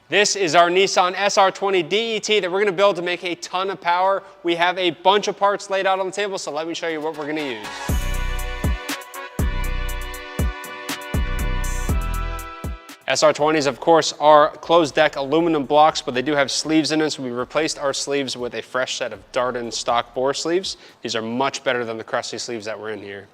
This is our Nissan SR20DET that we're going to build to make a ton of power. We have a bunch of parts laid out on the table, so let me show you what we're going to use. SR20s, of course, are closed deck aluminum blocks, but they do have sleeves in them, so we replaced our sleeves with a fresh set of Darden stock bore sleeves. These are much better than the crusty sleeves that were in here.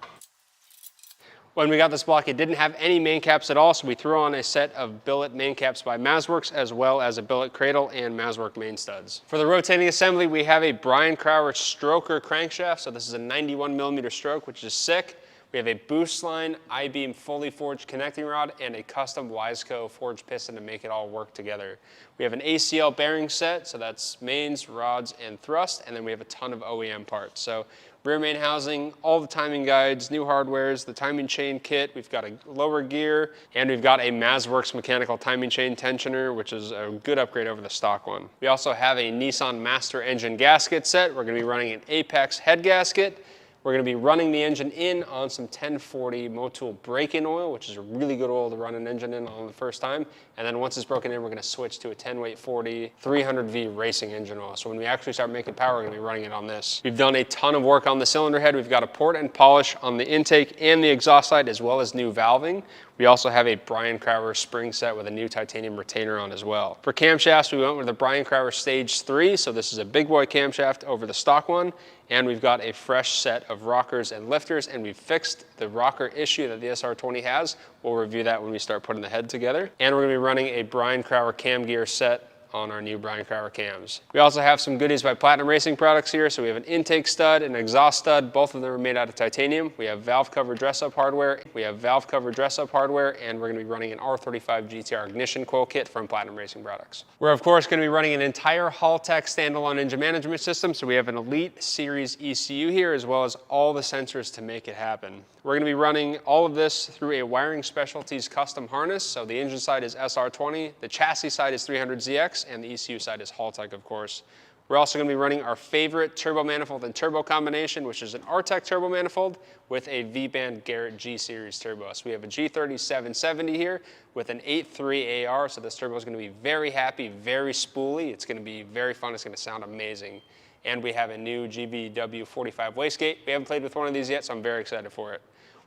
When we got this block, it didn't have any main caps at all, so we threw on a set of billet main caps by Mazworks, as well as a billet cradle and Mazwork main studs. For the rotating assembly, we have a Brian Crower stroker crankshaft, so this is a 91mm stroke, which is sick. We have a boost line, I-beam fully forged connecting rod, and a custom Wiseco forged piston to make it all work together. We have an ACL bearing set, so that's mains, rods, and thrust, and then we have a ton of OEM parts. So rear main housing, all the timing guides, new hardwares, the timing chain kit, we've got a lower gear, and we've got a Mazworks mechanical timing chain tensioner, which is a good upgrade over the stock one. We also have a Nissan Master engine gasket set. We're going to be running an Apex head gasket. We're going to be running the engine in on some 1040 Motul break-in oil, which is a really good oil to run an engine in on the first time. And then once it's broken in, we're going to switch to a 10 weight 40 300V racing engine oil. So when we actually start making power, we're going to be running it on this. We've done a ton of work on the cylinder head. We've got a port and polish on the intake and the exhaust side, as well as new valving. We also have a Brian Crower spring set with a new titanium retainer on as well. For camshafts, we went with the Brian Crower Stage 3, so this is a big boy camshaft over the stock one. And we've got a fresh set of rockers and lifters, and we've fixed the rocker issue that the SR20 has. We'll review that when we start putting the head together. And we're going to be running a Brian Crower cam gear set on our new Brian Crower cams. We also have some goodies by Platinum Racing products here. So we have an intake stud, an exhaust stud. Both of them are made out of titanium. We have valve cover dress-up hardware. And we're going to be running an R35 GTR ignition coil kit from Platinum Racing products. We're of course going to be running an entire Haltech standalone engine management system. So we have an Elite Series ECU here, as well as all the sensors to make it happen. We're going to be running all of this through a Wiring Specialties custom harness. So the engine side is SR20, the chassis side is 300ZX, and the ECU side is Haltech, of course. We're also going to be running our favorite turbo manifold and turbo combination, which is an Artec turbo manifold with a V-band Garrett G-Series turbo. So we have a G30 770 here with an 8.3 AR, so this turbo is going to be very happy, very spooly. It's going to be very fun. It's going to sound amazing. And we have a new GBW 45 wastegate. We haven't played with one of these yet, so I'm very excited for it.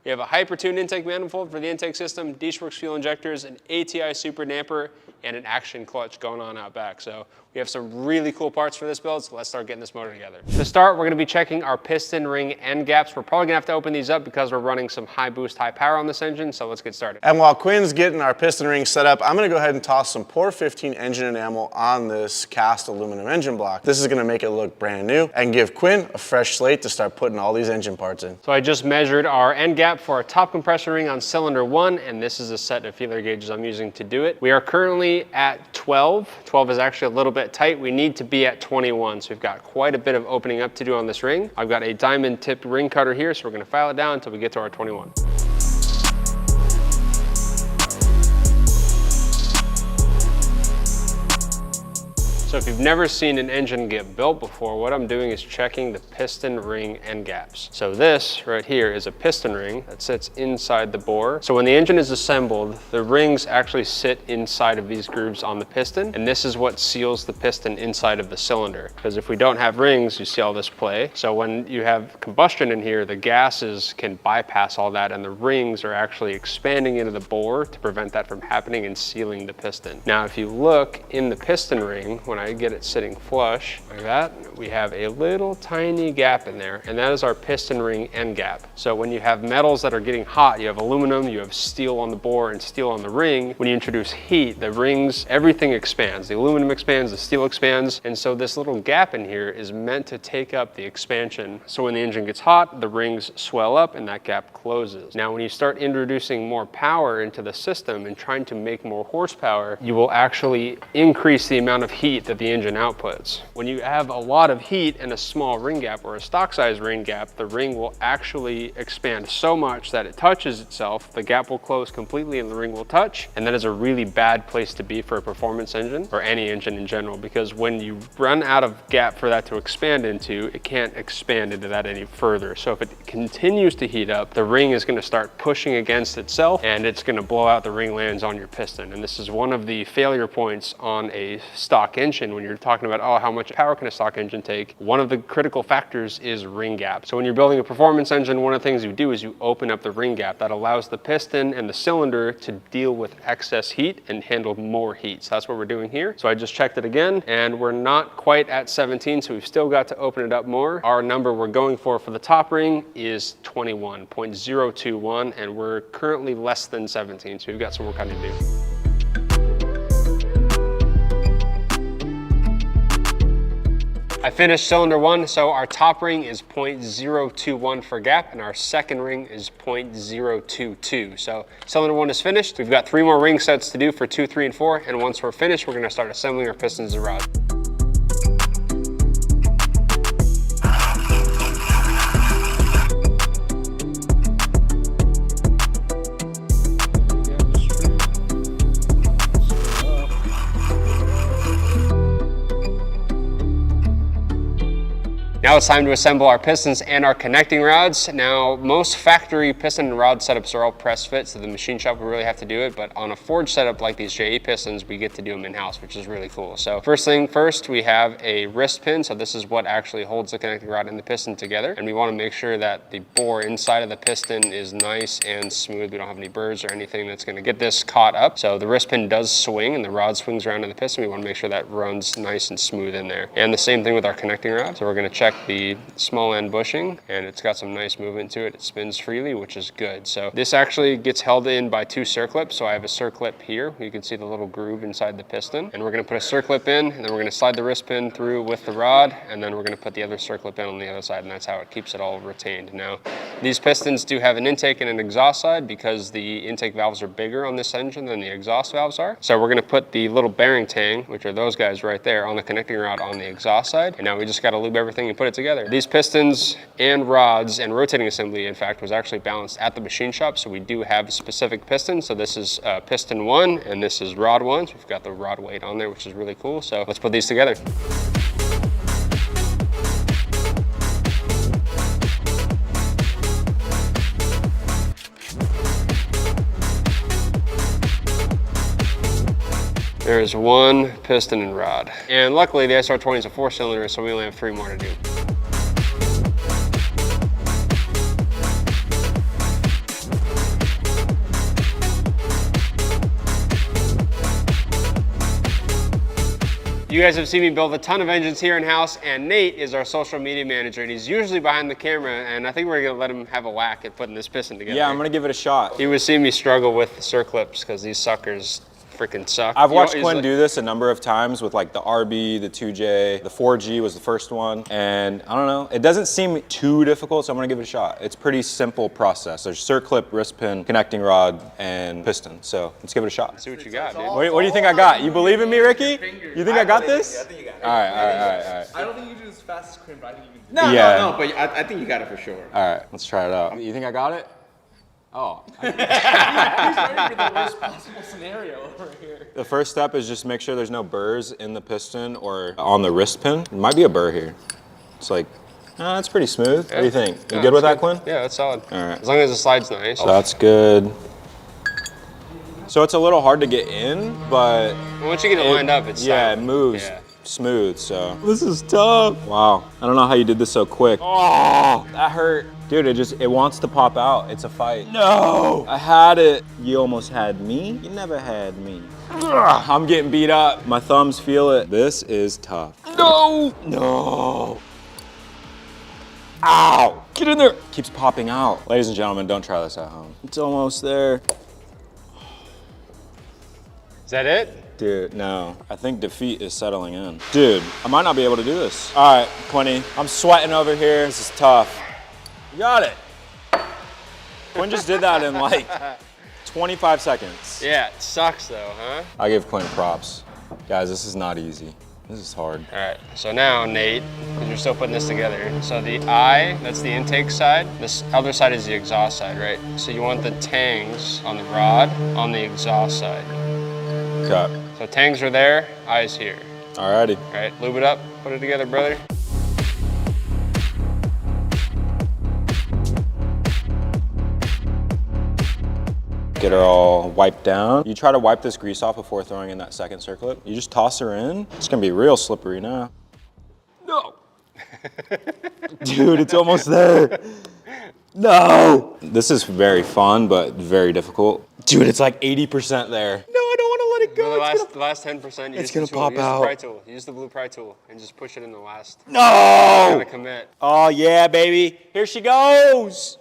We have a Hypertune intake manifold for the intake system, Deschworks fuel injectors, an ATI super damper, and an action clutch going on out back. So we have some really cool parts for this build, so let's start getting this motor together. To start, we're going to be checking our piston ring end gaps. We're probably going to have to open these up because we're running some high boost, high power on this engine, so let's get started. And while Quinn's getting our piston ring set up, I'm going to go ahead and toss some Por 15 engine enamel on this cast aluminum engine block. This is going to make it look brand new and give Quinn a fresh slate to start putting all these engine parts in. So I just measured our end gap for our top compressor ring on cylinder 1, and this is a set of feeler gauges I'm using to do it. We are currently at 12. 12 is actually a little bit tight. We need to be at 21, so we've got quite a bit of opening up to do on this ring. I've got a diamond tipped ring cutter here, so we're going to file it down until we get to our 21. So if you've never seen an engine get built before, what I'm doing is checking the piston ring end gaps. So this right here is a piston ring that sits inside the bore. So when the engine is assembled, the rings actually sit inside of these grooves on the piston, and this is what seals the piston inside of the cylinder. Because if we don't have rings, you see all this play. So when you have combustion in here, the gases can bypass all that, and the rings are actually expanding into the bore to prevent that from happening and sealing the piston. Now, if you look in the piston ring, when I get it sitting flush like that, we have a little tiny gap in there, and that is our piston ring end gap. So when you have metals that are getting hot, you have aluminum, you have steel on the bore and steel on the ring. When you introduce heat, the rings, everything expands. The aluminum expands, the steel expands, and so this little gap in here is meant to take up the expansion. So when the engine gets hot, the rings swell up and that gap closes. Now when you start introducing more power into the system and trying to make more horsepower, you will actually increase the amount of heat that the engine outputs. When you have a lot of heat in a small ring gap or a stock size ring gap, the ring will actually expand so much that it touches itself, the gap will close completely and the ring will touch, and that is a really bad place to be for a performance engine or any engine in general, because when you run out of gap for that to expand into, it can't expand into that any further. So if it continues to heat up, the ring is going to start pushing against itself and it's going to blow out the ring lands on your piston. And this is one of the failure points on a stock engine when you're talking about, oh, how much power can a stock engine take? One of the critical factors is ring gap. So when you're building a performance engine, one of the things you do is you open up the ring gap. That allows the piston and the cylinder to deal with excess heat and handle more heat. So that's what we're doing here. So I just checked it again and we're not quite at 17, so we've still got to open it up more. Our number we're going for the top ring is 21.021, and we're currently less than 17, so we've got some work to do. I finished cylinder 1, so our top ring is 0.021 for gap, and our second ring is 0.022. So cylinder 1 is finished. We've got 3 more ring sets to do for 2, 3, and 4, and once we're finished, we're gonna start assembling our pistons and rods. Now it's time to assemble our pistons and our connecting rods. Now, most factory piston and rod setups are all press fit, so the machine shop will really have to do it, but on a forged setup like these JE pistons, we get to do them in-house, which is really cool. So first thing first, we have a wrist pin. So this is what actually holds the connecting rod and the piston together. And we want to make sure that the bore inside of the piston is nice and smooth. We don't have any burrs or anything that's going to get this caught up. So the wrist pin does swing and the rod swings around in the piston. We want to make sure that runs nice and smooth in there. And the same thing with our connecting rod. So we're going to check the small end bushing, and it's got some nice movement to it. It spins freely, which is good. So this actually gets held in by 2 circlips. So I have a circlip here. You can see the little groove inside the piston, and we're going to put a circlip in, and then we're going to slide the wrist pin through with the rod, and then we're going to put the other circlip in on the other side, and that's how it keeps it all retained. Now, these pistons do have an intake and an exhaust side because the intake valves are bigger on this engine than the exhaust valves are. So we're going to put the little bearing tang, which are those guys right there, on the connecting rod on the exhaust side, and now we just got to lube everything and put it together. These pistons and rods and rotating assembly, in fact, was actually balanced at the machine shop, so we do have specific pistons. So this is piston 1 and this is rod 1. So we've got the rod weight on there, which is really cool. So let's put these together. There's 1 piston and rod. And luckily the SR20 is a 4-cylinder, so we only have 3 more to do. You guys have seen me build a ton of engines here in-house, and Nate is our social media manager, and he's usually behind the camera, and I think we're gonna let him have a whack at putting this piston together. Yeah, I'm gonna give it a shot. He was seeing me struggle with the circlips because these suckers freaking suck. I've watched Quinn do this a number of times with like the RB, the 2J, the 4G was the first one, and I don't know, it doesn't seem too difficult, so I'm gonna give it a shot. It's a pretty simple process. There's circlip, wrist pin, connecting rod, and piston, so let's give it a shot. Let's see what you got, dude. What do you think I got? You believe in me, Ricky? You think I got this? I think you got it. All right. I don't think you do as fast as Quinn, but I think you can do No, it. yeah. No, but I think you got it for sure. All right, let's try it out. You think I got it? Oh. He's ready for the worst possible scenario over here. The first step is just make sure there's no burrs in the piston or on the wrist pin. There might be a burr here. It's like, that's pretty smooth. Yeah. What do you think? You Yeah, good with that, good. Quinn? Yeah, that's solid. All right. As long as the slide's nice. So that's good. So it's a little hard to get in, but Once you get it lined up, it's yeah, solid. it moves Yeah. smooth. So this is tough. Wow, I don't know how you did this so quick. Oh, that hurt. Dude, it wants to pop out. It's a fight. No, I had it. You almost had me. You never had me. Ugh, I'm getting beat up. My thumbs feel it. This is tough. No. Ow, get in there. Keeps popping out. Ladies and gentlemen, don't try this at home. It's almost there. Is that it? Dude, no. I think defeat is settling in. Dude, I might not be able to do this. All right, Quinny, I'm sweating over here. This is tough. You got it. Quinn just did that in like 25 seconds. Yeah, it sucks though, huh? I give Quinn props. Guys, this is not easy. This is hard. All right, so now, Nate, because you're still putting this together, so the eye, that's the intake side, this other side is the exhaust side, right? So you want the tangs on the rod on the exhaust side. Okay. So tangs are there, eye's here. Alrighty. All right, lube it up, put it together, brother. Get her all wiped down. You try to wipe this grease off before throwing in that second circlip. You just toss her in. It's gonna be real slippery now. No. Dude, it's almost there. No. This is very fun, but very difficult. Dude, it's like 80% there. No, I don't want to let it go. The last 10%, It's gonna pop out. Use the pry tool. Use the blue pry tool and just push it in the last. No! Gotta commit. Oh yeah, baby. Here she goes.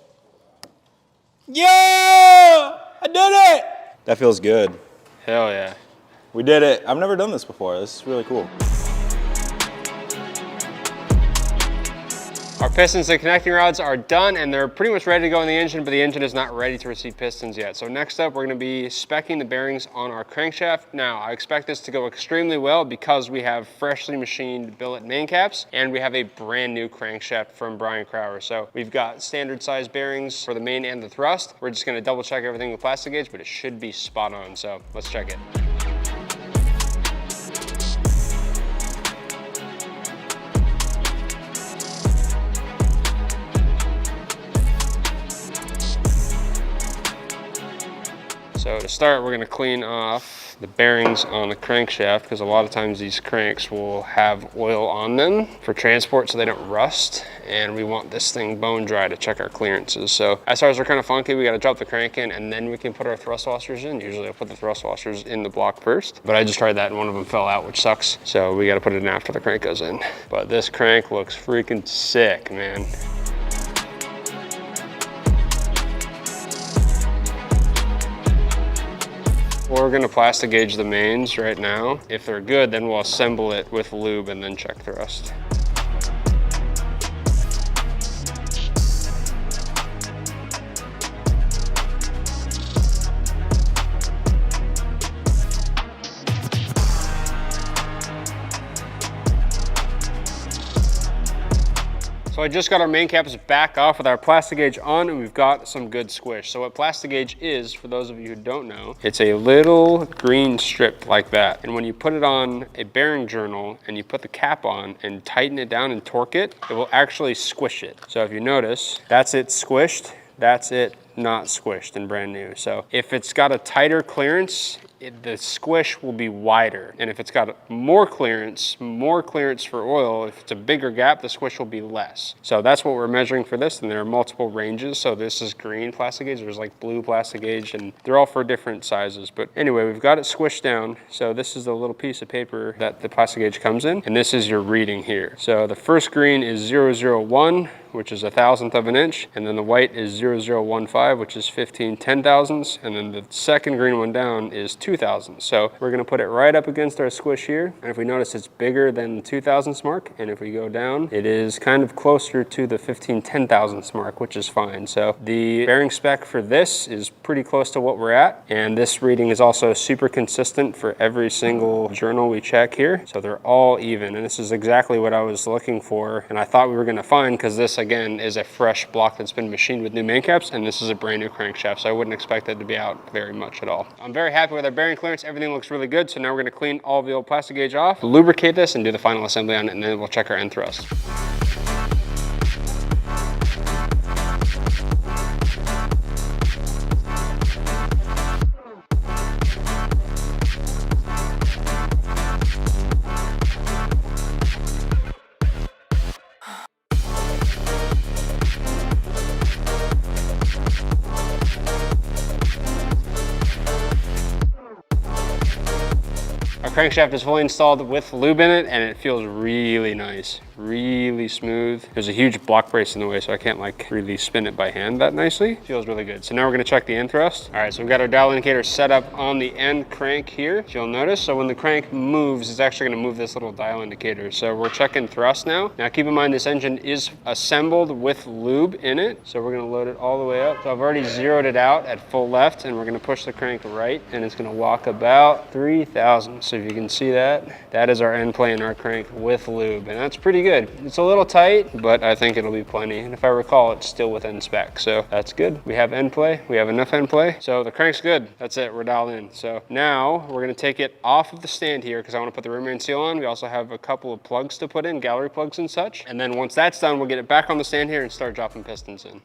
Yeah! I did it! That feels good. Hell yeah. We did it. I've never done this before. This is really cool. Our pistons and connecting rods are done and they're pretty much ready to go in the engine, but the engine is not ready to receive pistons yet. So next up, we're gonna be specking the bearings on our crankshaft. Now, I expect this to go extremely well because we have freshly machined billet main caps and we have a brand new crankshaft from Brian Crowder. So we've got standard size bearings for the main and the thrust. We're just gonna double check everything with plastic gauge, but it should be spot on. So let's check it. So to start, we're gonna clean off the bearings on the crankshaft because a lot of times these cranks will have oil on them for transport so they don't rust. And we want this thing bone dry to check our clearances. So SRs are kind of funky. We gotta drop the crank in and then we can put our thrust washers in. Usually I'll put the thrust washers in the block first, but I just tried that and one of them fell out, which sucks. So we gotta put it in after the crank goes in. But this crank looks freaking sick, man. We're gonna plastic gauge the mains right now. If they're good, then we'll assemble it with lube and then check thrust. So I just got our main caps back off with our plastic gauge on and we've got some good squish. So what plastic gauge is, for those of you who don't know, it's a little green strip like that. And when you put it on a bearing journal and you put the cap on and tighten it down and torque it, it will actually squish it. So if you notice, that's it squished, that's it not squished and brand new. So if it's got a tighter clearance, the squish will be wider. And if it's got more clearance for oil, if it's a bigger gap, the squish will be less. So that's what we're measuring for this, and there are multiple ranges. So this is green plastic gauge, there's like blue plastic gauge, and they're all for different sizes. But anyway, we've got it squished down. So this is the little piece of paper that the plastic gauge comes in, and this is your reading here. So the first green is 001, which is 1,000th of an inch, and then the white is 0015, which is 15 10,000ths, and then the second green one down is 2,000. So we're gonna put it right up against our squish here, and if we notice it's bigger than the 2,000ths mark, and if we go down, it is kind of closer to the 15 10,000ths mark, which is fine. So the bearing spec for this is pretty close to what we're at, and this reading is also super consistent for every single journal we check here. So they're all even, and this is exactly what I was looking for, and I thought we were gonna find, because this again is a fresh block that's been machined with new main caps, and this is a brand new crankshaft, so I wouldn't expect it to be out very much at all. I'm very happy with our bearing clearance. Everything looks really good. So now we're gonna clean all the old plastic gauge off, lubricate this, and do the final assembly on it, and then we'll check our end thrust. Our crankshaft is fully installed with lube in it, and it feels really nice. really smooth. There's a huge block brace in the way, so I can't like really spin it by hand that nicely. Feels really good. So now we're gonna check the end thrust. All right, so we've got our dial indicator set up on the end crank here, if you'll notice. So when the crank moves, it's actually gonna move this little dial indicator. So we're checking thrust now. Now keep in mind this engine is assembled with lube in it. So we're gonna load it all the way up. So I've already zeroed it out at full left, and we're gonna push the crank right, and it's gonna walk about 3,000. So if you can see that, that is our end play in our crank with lube, and that's pretty good. It's a little tight, but I think it'll be plenty. And if I recall, it's still within spec, so that's good. We have end play, we have enough end play. So the crank's good, that's it, we're dialed in. So now we're gonna take it off of the stand here because I wanna put the rim seal on. We also have a couple of plugs to put in, gallery plugs and such. And then once that's done, we'll get it back on the stand here and start dropping pistons in.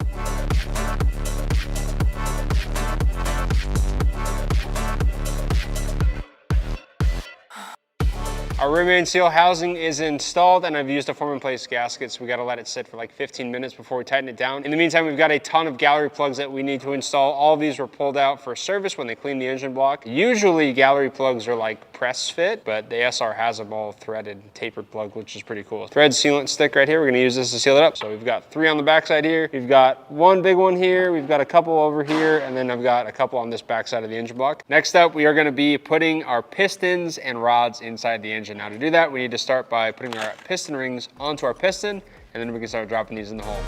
Our rim main seal housing is installed, and I've used a form in place gasket, so we gotta let it sit for like 15 minutes before we tighten it down. In the meantime, we've got a ton of gallery plugs that we need to install. All of these were pulled out for service when they cleaned the engine block. Usually gallery plugs are like press fit, but the SR has them all threaded, tapered plug, which is pretty cool. Thread sealant stick right here, we're gonna use this to seal it up. So we've got 3 on the backside here. We've got one big one here. We've got a couple over here, and then I've got a couple on this backside of the engine block. Next up, we are gonna be putting our pistons and rods inside the engine. Now to do that, we need to start by putting our piston rings onto our piston, and then we can start dropping these in the hole.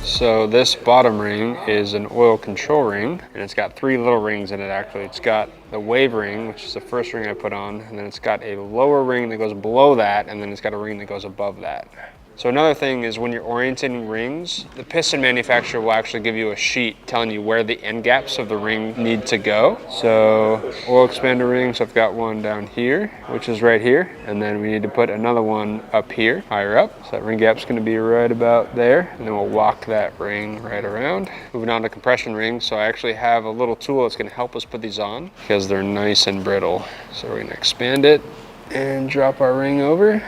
So this bottom ring is an oil control ring, and it's got 3 little rings in it actually. It's got the wave ring, which is the first ring I put on, and then it's got a lower ring that goes below that, and then it's got a ring that goes above that. So another thing is when you're orienting rings, the piston manufacturer will actually give you a sheet telling you where the end gaps of the ring need to go. So oil expander rings, I've got one down here, which is right here. And then we need to put another one up here, higher up. So that ring gap's gonna be right about there. And then we'll walk that ring right around. Moving on to compression rings. So I actually have a little tool that's gonna help us put these on because they're nice and brittle. So we're gonna expand it and drop our ring over.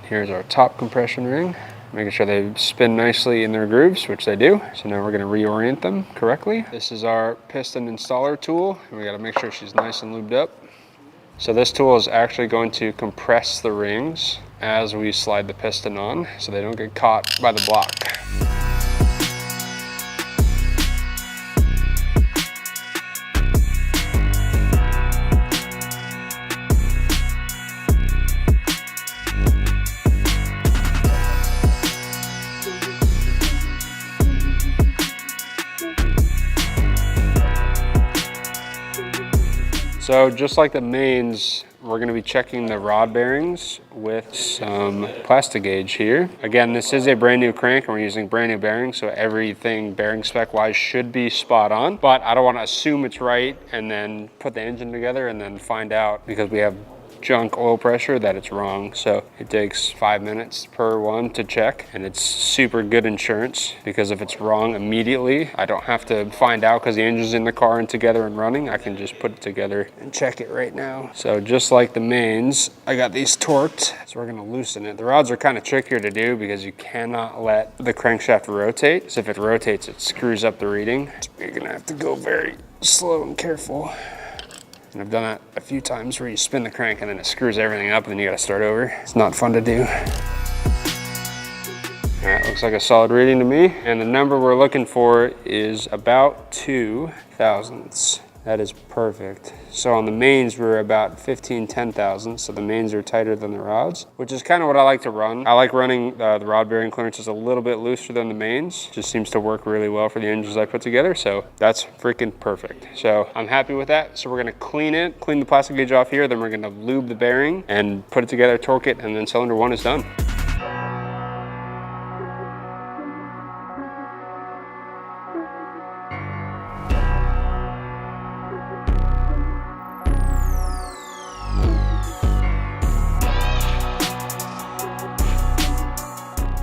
Here's our top compression ring, making sure they spin nicely in their grooves, which they do. So now we're gonna reorient them correctly. This is our piston installer tool, and we gotta make sure she's nice and lubed up. So this tool is actually going to compress the rings as we slide the piston on, so they don't get caught by the block. So just like the mains, we're gonna be checking the rod bearings with some plastic gauge here. Again, this is a brand new crank and we're using brand new bearings, so everything bearing spec wise should be spot on, but I don't wanna assume it's right and then put the engine together and then find out because we have junk oil pressure that it's wrong. So it takes 5 minutes per one to check, and it's super good insurance because if it's wrong immediately, I don't have to find out because the engine's in the car and together and running. I can just put it together and check it right now. So just like the mains, I got these torqued, so we're gonna loosen it. The rods are kind of trickier to do because you cannot let the crankshaft rotate. So if it rotates, it screws up the reading. So you're gonna have to go very slow and careful. And I've done that a few times where you spin the crank and then it screws everything up and then you gotta start over. It's not fun to do. All right, looks like a solid reading to me. And the number we're looking for is about 2 thousandths. That is perfect. So on the mains, we're about 15 10,000ths. So the mains are tighter than the rods, which is kind of what I like to run. I like running the rod bearing clearances a little bit looser than the mains. Just seems to work really well for the engines I put together. So that's freaking perfect. So I'm happy with that. So we're gonna clean the plastic gauge off here. Then we're gonna lube the bearing and put it together, torque it, and then cylinder 1 is done.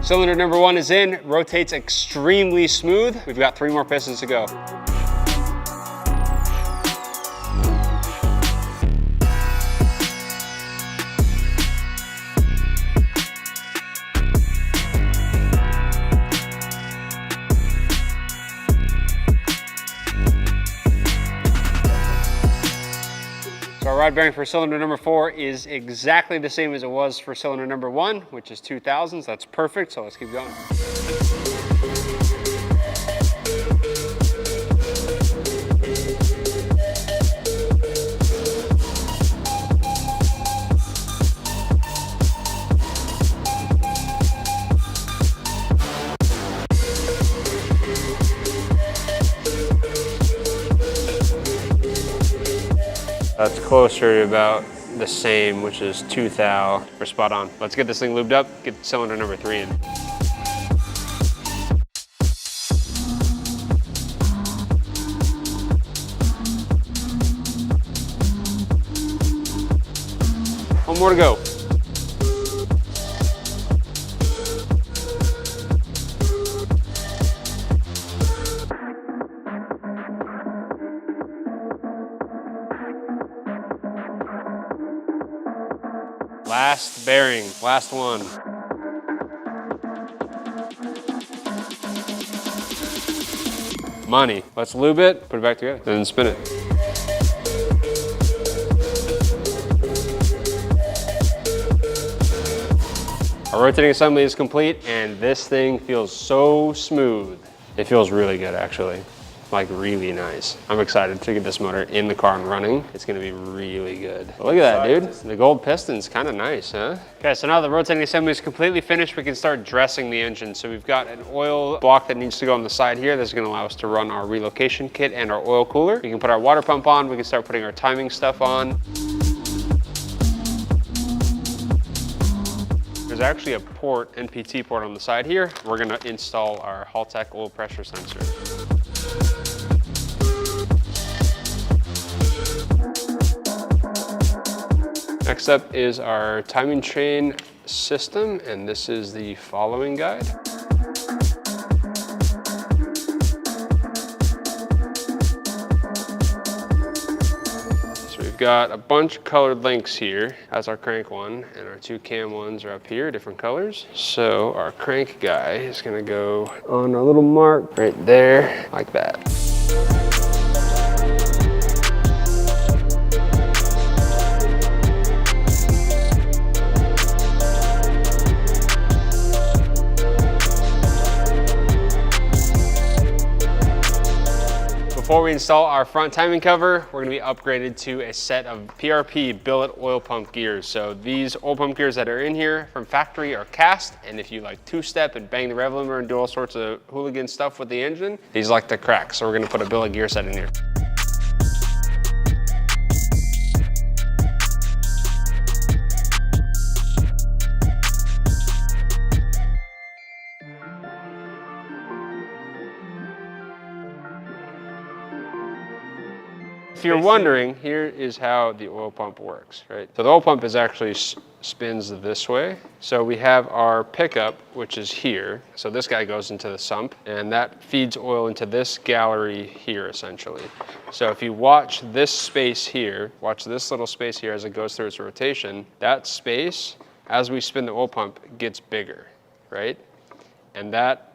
Cylinder number 1 is in, rotates extremely smooth. We've got 3 more pistons to go. So our rod bearing for cylinder number 4 is exactly the same as it was for cylinder number 1, which is 2000s. That's perfect, so let's keep going. That's closer to about the same, which is 2 thou. We're spot on. Let's get this thing lubed up, get cylinder number 3 in. One more to go. Last bearing, last one. Money. Let's lube it, put it back together, then spin it. Our rotating assembly is complete, and this thing feels so smooth. It feels really good, actually. Like really nice. I'm excited to get this motor in the car and running. It's gonna be really good. But look at that, dude. The gold piston's kind of nice, huh? Okay, so now the rotating assembly is completely finished, we can start dressing the engine. So we've got an oil block that needs to go on the side here. This is gonna allow us to run our relocation kit and our oil cooler. We can put our water pump on. We can start putting our timing stuff on. There's actually a port, NPT port on the side here. We're gonna install our Haltech oil pressure sensor. Next up is our timing chain system, and this is the following guide. So we've got a bunch of colored links here. That's our crank one, and our 2 cam ones are up here, different colors. So our crank guy is gonna go on a little mark right there, like that. Before we install our front timing cover, we're gonna be upgraded to a set of PRP billet oil pump gears. So these oil pump gears that are in here from factory are cast, and if you like two-step and bang the rev limiter and do all sorts of hooligan stuff with the engine, these like to crack. So we're gonna put a billet gear set in here. If you're wondering, here is how the oil pump works, right? So the oil pump is actually spins this way. So we have our pickup, which is here. So this guy goes into the sump, and that feeds oil into this gallery here, essentially. So if you watch this space here, watch this little space here as it goes through its rotation, that space, as we spin the oil pump, gets bigger, right? And that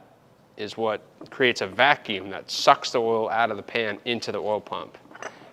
is what creates a vacuum that sucks the oil out of the pan into the oil pump.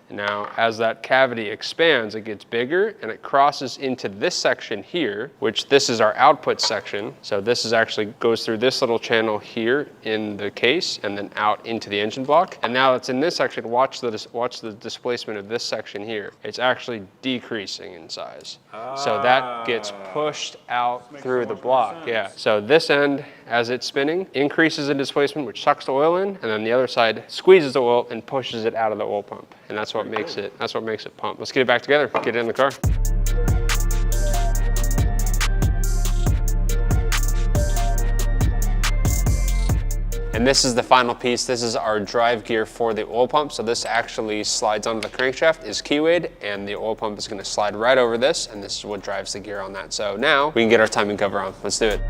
Now, as that cavity expands, it gets bigger and it crosses into this section here, which this is our output section. So this is actually goes through this little channel here in the case and then out into the engine block. And now it's in this section, watch the displacement of this section here. It's actually decreasing in size. So that gets pushed out through the block. Yeah. So this end, as it's spinning, increases in displacement, which sucks the oil in, and then the other side squeezes the oil and pushes it out of the oil pump. And that's what makes it pump. Let's get it back together, get it in the car. And this is the final piece. This is our drive gear for the oil pump. So this actually slides onto the crankshaft, is keywayed, and the oil pump is gonna slide right over this, and this is what drives the gear on that. So now we can get our timing cover on. Let's do it.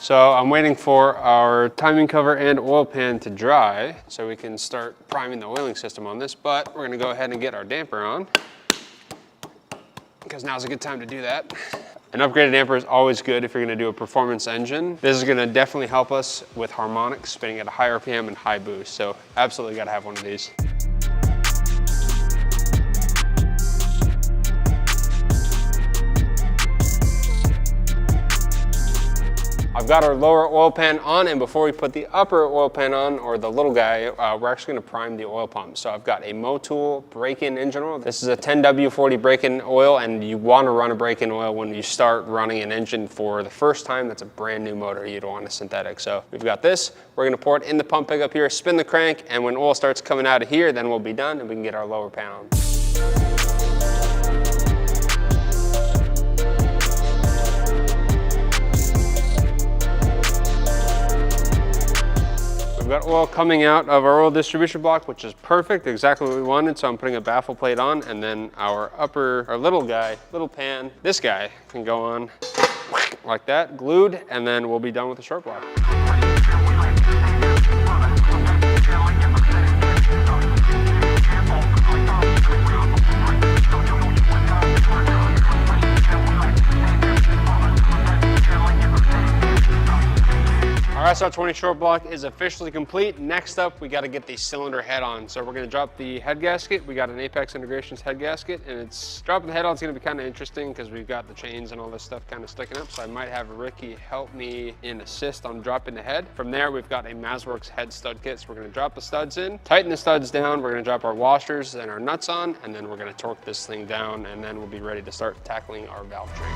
So I'm waiting for our timing cover and oil pan to dry so we can start priming the oiling system on this, but we're gonna go ahead and get our damper on because now's a good time to do that. An upgraded damper is always good if you're gonna do a performance engine. This is gonna definitely help us with harmonics, spinning at a high RPM and high boost. So absolutely gotta have one of these. I've got our lower oil pan on, and before we put the upper oil pan on, or the little guy, we're actually gonna prime the oil pump. So I've got a Motul break-in engine oil. This is a 10W40 break-in oil, and you wanna run a break-in oil when you start running an engine for the first time. That's a brand new motor. You don't want a synthetic. So we've got this. We're gonna pour it in the pump pickup here, spin the crank, and when oil starts coming out of here, then we'll be done and we can get our lower pan on. We've got oil coming out of our oil distribution block, which is perfect, exactly what we wanted. So I'm putting a baffle plate on, and then our little guy, little pan, this guy can go on like that, glued, and then we'll be done with the short block. Our SR20 short block is officially complete. Next up, we got to get the cylinder head on. So we're going to drop the head gasket. We got an Apex Integrations head gasket, and dropping the head on is going to be kind of interesting because we've got the chains and all this stuff kind of sticking up. So I might have Ricky help me and assist on dropping the head. From there, we've got a Mazworks head stud kit. So we're going to drop the studs in, tighten the studs down. We're going to drop our washers and our nuts on, and then we're going to torque this thing down, and then we'll be ready to start tackling our valve train.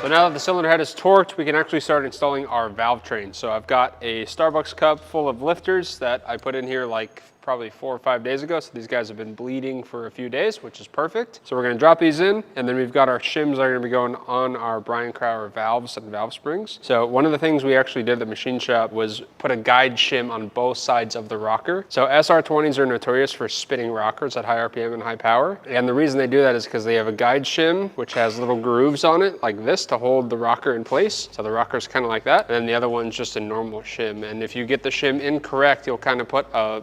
So now that the cylinder head is torqued, we can actually start installing our valve train. So I've got a Starbucks cup full of lifters that I put in here like probably 4 or 5 days ago. So these guys have been bleeding for a few days, which is perfect. So we're gonna drop these in, and then we've got our shims that are gonna be going on our Brian Crowder valves and valve springs. So one of the things we actually did at the machine shop was put a guide shim on both sides of the rocker. So SR20s are notorious for spinning rockers at high RPM and high power. And the reason they do that is because they have a guide shim, which has little grooves on it like this to hold the rocker in place. So the rocker's kind of like that. And then the other one's just a normal shim. And if you get the shim incorrect, you'll kind of put a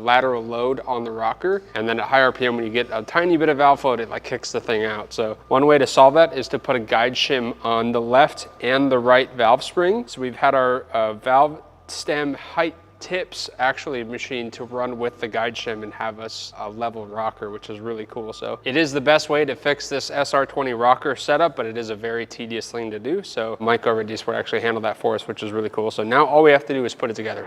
lateral load on the rocker, and then at high RPM, when you get a tiny bit of valve float, it like kicks the thing out. So one way to solve that is to put a guide shim on the left and the right valve spring. So we've had our valve stem height tips actually machined to run with the guide shim and have us a level rocker, which is really cool. So it is the best way to fix this SR20 rocker setup, but it is a very tedious thing to do. So Mike over at D-Sport actually handled that for us, which is really cool. So now all we have to do is put it together.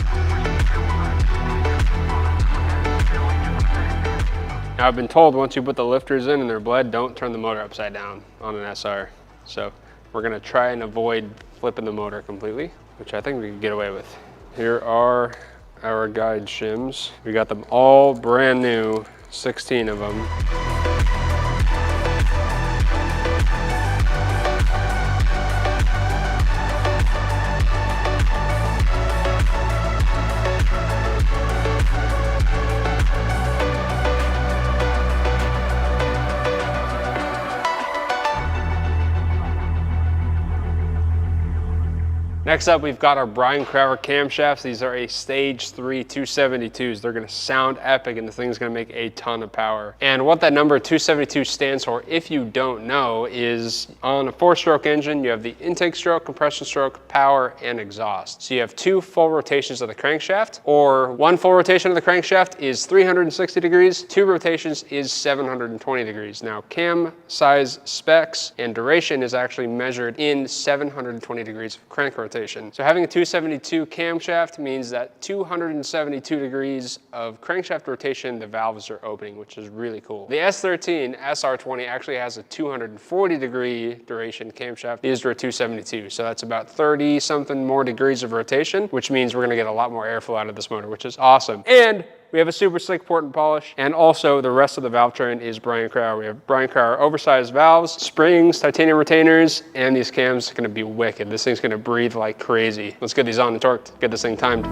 Now I've been told once you put the lifters in and they're bled, don't turn the motor upside down on an SR. So we're gonna try and avoid flipping the motor completely, which I think we can get away with. Here are our guide shims. We got them all brand new, 16 of them. Next up, we've got our Brian Crowder camshafts. These are a stage 3 272s. They're gonna sound epic, and the thing's gonna make a ton of power. And what that number 272 stands for, if you don't know, is on a 4-stroke engine, you have the intake stroke, compression stroke, power, and exhaust. So you have 2 full rotations of the crankshaft, or 1 full rotation of the crankshaft is 360 degrees, 2 rotations is 720 degrees. Now, cam size specs and duration is actually measured in 720 degrees of crank rotation. So having a 272 camshaft means that 272 degrees of crankshaft rotation, the valves are opening, which is really cool. The S13 SR20 actually has a 240 degree duration camshaft. These are a 272, so that's about 30 something more degrees of rotation, which means we're gonna get a lot more airflow out of this motor, which is awesome. And we have a super slick port and polish, and also the rest of the valve train is Brian Crowder. We have Brian Crowder oversized valves, springs, titanium retainers, and these cams are gonna be wicked. This thing's gonna breathe like crazy. Let's get these on and torqued, get this thing timed.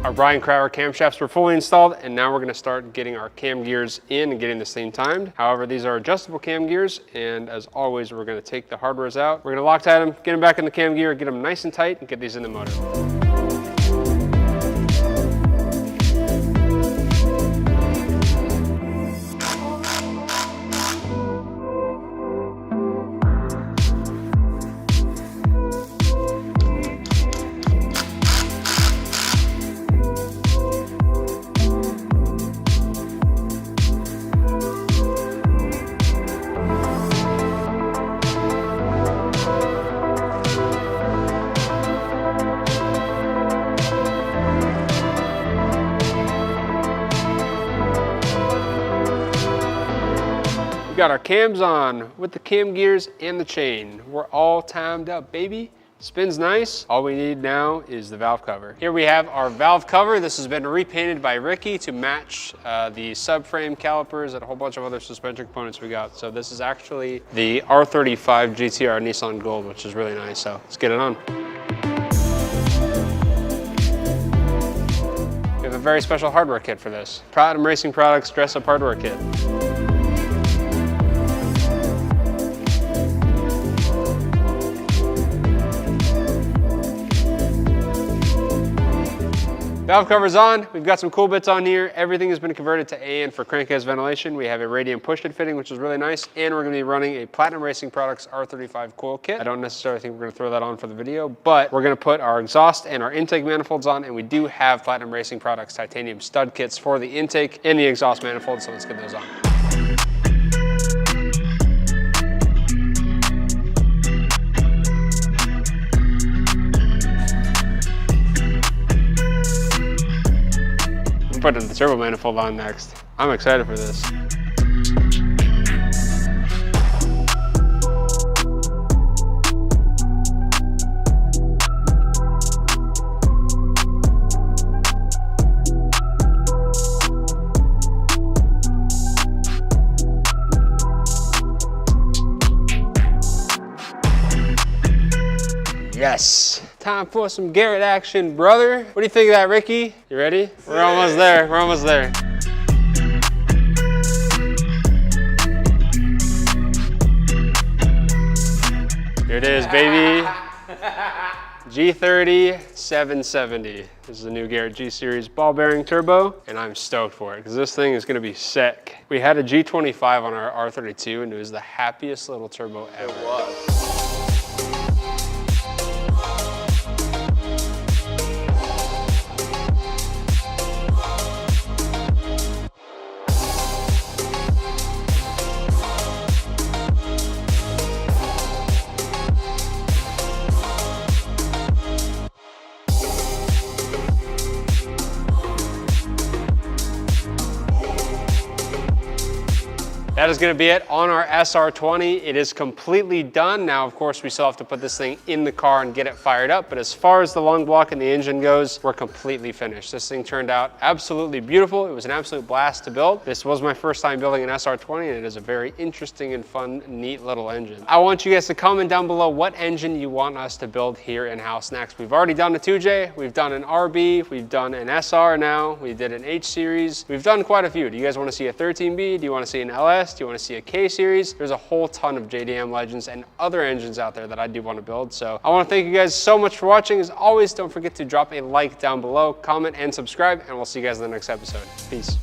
Our Brian Crowder camshafts were fully installed, and now we're gonna start getting our cam gears in and getting this thing timed. However, these are adjustable cam gears, and as always, we're gonna take the hardwares out. We're gonna Loctite them, get them back in the cam gear, get them nice and tight, and get these in the motor. We got our cams on with the cam gears and the chain. We're all timed up, baby. Spins nice. All we need now is the valve cover. Here we have our valve cover. This has been repainted by Ricky to match the subframe calipers and a whole bunch of other suspension components we got. So this is actually the R35 GTR Nissan Gold, which is really nice. So let's get it on. We have a very special hardware kit for this. Platinum Racing Products dress up hardware kit. Valve cover's on. We've got some cool bits on here. Everything has been converted to AN for crankcase ventilation. We have a radium push-it fitting, which is really nice. And we're gonna be running a Platinum Racing Products R35 coil kit. I don't necessarily think we're gonna throw that on for the video, but we're gonna put our exhaust and our intake manifolds on, and we do have Platinum Racing Products titanium stud kits for the intake and the exhaust manifold, so let's get those on. Putting the turbo manifold on next. I'm excited for this. Yes. Time for some Garrett action, brother. What do you think of that, Ricky? You ready? We're almost there. We're almost there. Here it is, baby. G30 770. This is the new Garrett G Series ball bearing turbo, and I'm stoked for it because this thing is gonna be sick. We had a G25 on our R32, and it was the happiest little turbo ever. It was. That is gonna be it on our SR20. It is completely done. Now, of course, we still have to put this thing in the car and get it fired up, but as far as the lung block and the engine goes, we're completely finished. This thing turned out absolutely beautiful. It was an absolute blast to build. This was my first time building an SR20, and it is a very interesting and fun, neat little engine. I want you guys to comment down below what engine you want us to build here in-house next. We've already done a 2J, we've done an RB, we've done an SR now, we did an H series. We've done quite a few. Do you guys wanna see a 13B? Do you wanna see an LS? Do you want to see a K series? There's a whole ton of JDM legends and other engines out there that I do want to build. So I want to thank you guys so much for watching. As always, don't forget to drop a like down below, comment, and subscribe, and we'll see you guys in the next episode. Peace.